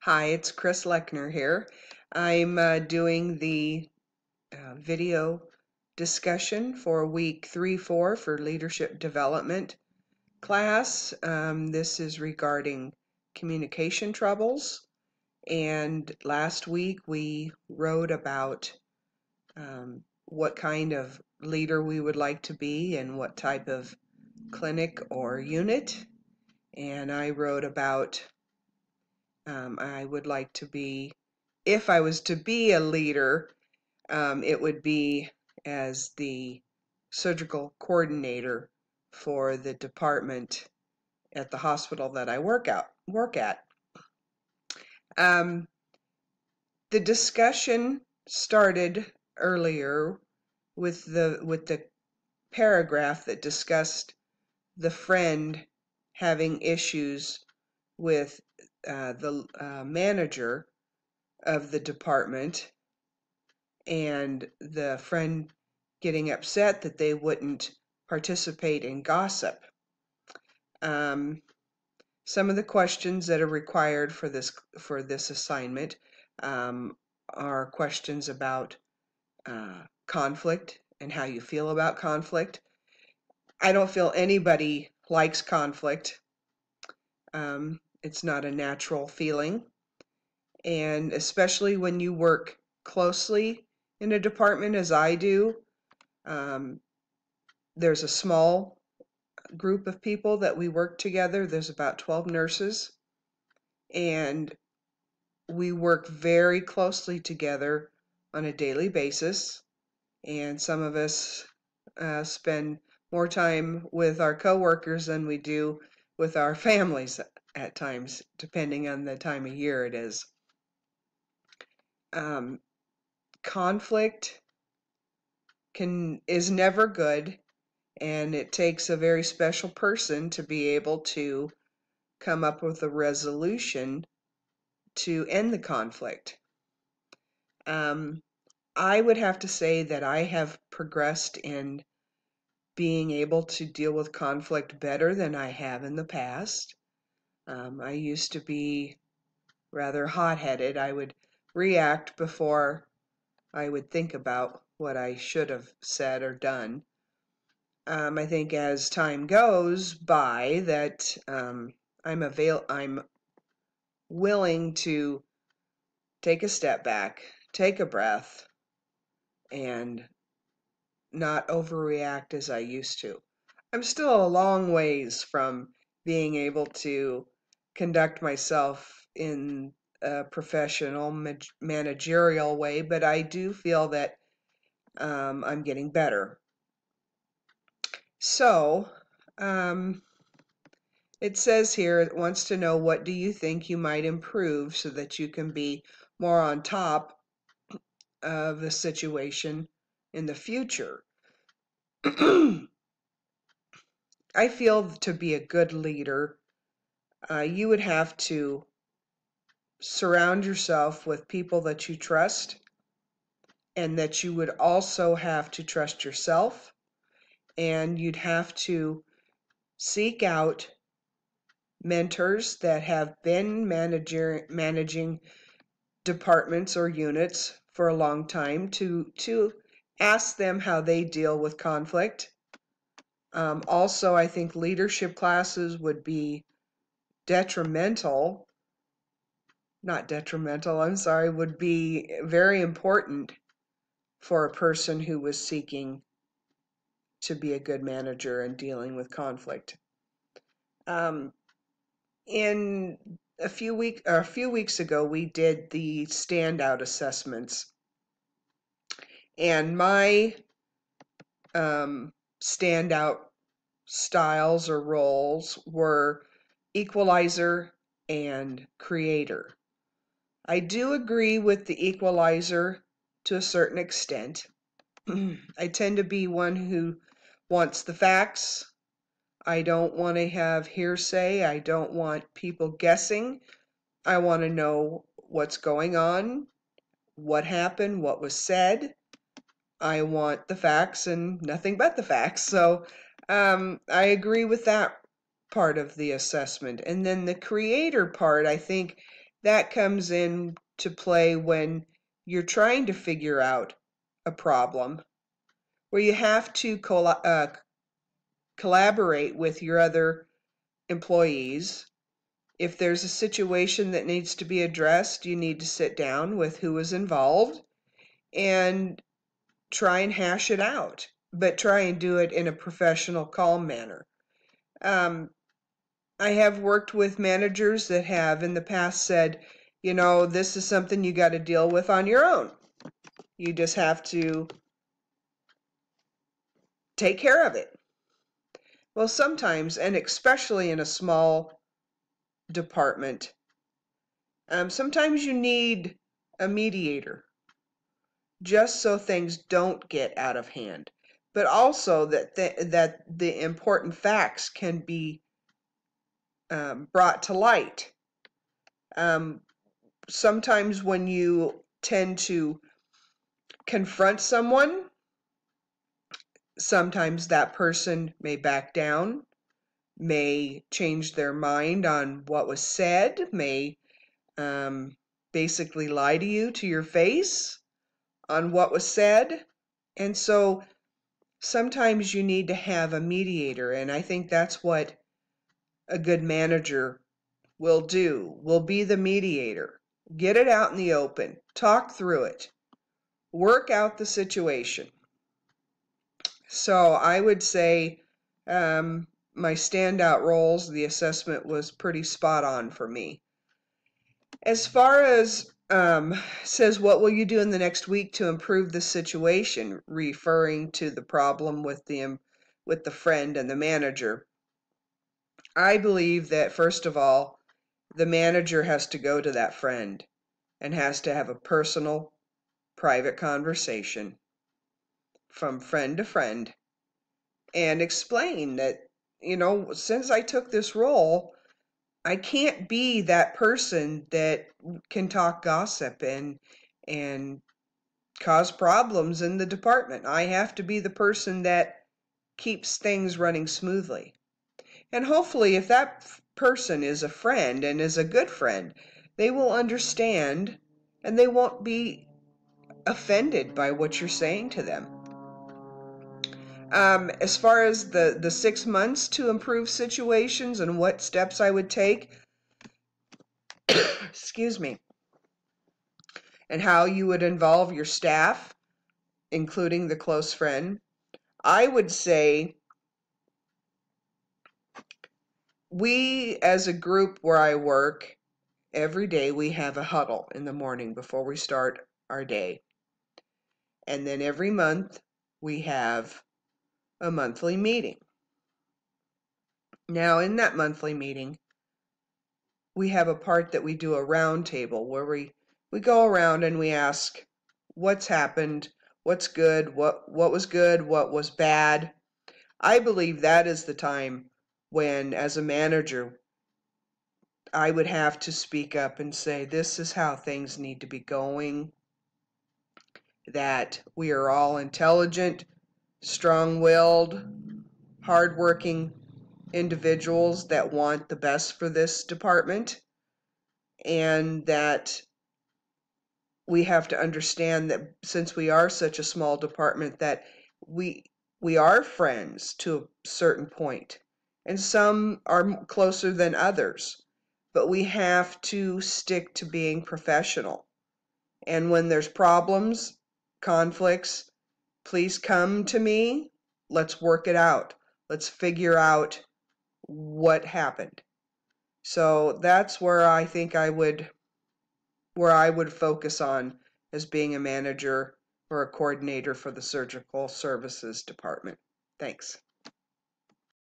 Hi, it's Chris Lechner here. I'm doing the video discussion for week 3-4 for leadership development class. This is regarding communication troubles. And last week we wrote about what kind of leader we would like to be and what type of clinic or unit. And I wrote about I would like to be, if I was to be a leader, it would be as the surgical coordinator for the department at the hospital that I work at. The discussion started earlier with the paragraph that discussed the friend having issues with the manager of the department, and the friend getting upset that they wouldn't participate in gossip. Some of the questions that are required for this assignment are questions about conflict and how you feel about conflict. I don't feel anybody likes conflict. It's not a natural feeling, and especially when you work closely in a department as I do. There's a small group of people that we work together. There's about 12 nurses, and we work very closely together on a daily basis. And some of us spend more time with our coworkers than we do with our families at times, depending on the time of year it is. Conflict is never good, and it takes a very special person to be able to come up with a resolution to end the conflict. I would have to say that I have progressed in being able to deal with conflict better than I have in the past. I used to be rather hot-headed. I would react before I would think about what I should have said or done. I think as time goes by that I'm willing to take a step back, take a breath, and not overreact as I used to. I'm still a long ways from being able to conduct myself in a professional managerial way, but I do feel that I'm getting better. So, it says here, it wants to know, what do you think you might improve so that you can be more on top of the situation in the future? I feel to be a good leader, you would have to surround yourself with people that you trust, and that you would also have to trust yourself, and you'd have to seek out mentors that have been managing departments or units for a long time to ask them how they deal with conflict. Also, I think leadership classes would be would be very important for a person who was seeking to be a good manager and dealing with conflict. In a few weeks ago, we did the standout assessments, and my standout styles or roles were equalizer and creator. I do agree with the equalizer to a certain extent. I tend to be one who wants the facts. I don't want to have hearsay. I don't want people guessing. I want to know what's going on, what happened, what was said. I want the facts and nothing but the facts. So I agree with that part of the assessment. And then the creator part, I think, that comes in to play when you're trying to figure out a problem where you have to collaborate with your other employees. If there's a situation that needs to be addressed, you need to sit down with who is involved and try and hash it out, but try and do it in a professional, calm manner. I have worked with managers that have in the past said, this is something you got to deal with on your own. You just have to take care of it. Well, sometimes, and especially in a small department, sometimes you need a mediator just so things don't get out of hand, but also that the important facts can be brought to light. Sometimes when you tend to confront someone, sometimes that person may back down, may change their mind on what was said, may basically lie to you to your face on what was said. And so sometimes you need to have a mediator, and I think that's what a good manager will do, will be the mediator. Get it out in the open, talk through it, work out the situation. So I would say my standout roles, the assessment was pretty spot on for me. As far as says, what will you do in the next week to improve the situation, referring to the problem with the friend and the manager. I believe that, first of all, the manager has to go to that friend and has to have a personal, private conversation from friend to friend and explain that, since I took this role, I can't be that person that can talk gossip and cause problems in the department. I have to be the person that keeps things running smoothly. And hopefully, if that person is a friend and is a good friend, they will understand and they won't be offended by what you're saying to them. As far as the 6 months to improve situations and what steps I would take, excuse me, and how you would involve your staff, including the close friend, I would say we, as a group where I work, every day we have a huddle in the morning before we start our day. And then every month we have a monthly meeting. Now, in that monthly meeting, we have a part that we do a round table where we go around and we ask what's happened, what's good, what was good, what was bad. I believe that is the time when, as a manager, I would have to speak up and say, this is how things need to be going, that we are all intelligent, strong-willed, hardworking individuals that want the best for this department, and that we have to understand that since we are such a small department, that we are friends to a certain point, and some are closer than others, but we have to stick to being professional. And when there's problems, conflicts, please come to me. Let's work it out. Let's figure out what happened. So that's where I think I would focus on as being a manager or a coordinator for the surgical services department. Thanks.